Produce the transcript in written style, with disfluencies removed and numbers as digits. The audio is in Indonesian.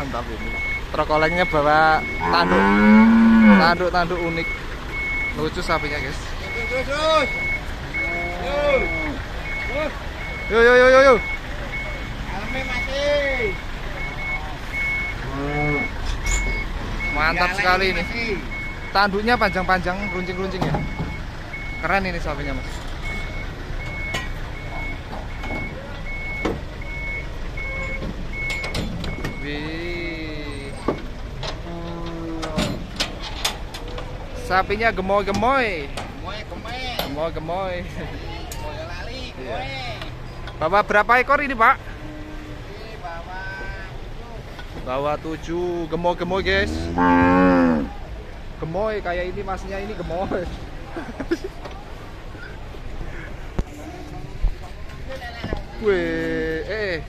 Mantap ini. Truk olengnya bawa tanduk unik. Lucu sapinya, guys. Yo. Mantap sekali ini. Tanduknya panjang-panjang, runcing-runcing ya. Keren ini sapinya, Mas. Wih. Sapinya gemoy. Gemoy. Bawa berapa ekor ini, Pak? Bawa 7. Gemoy, guys. Gemoy kayak ini, masnya ini gemoy. Wih,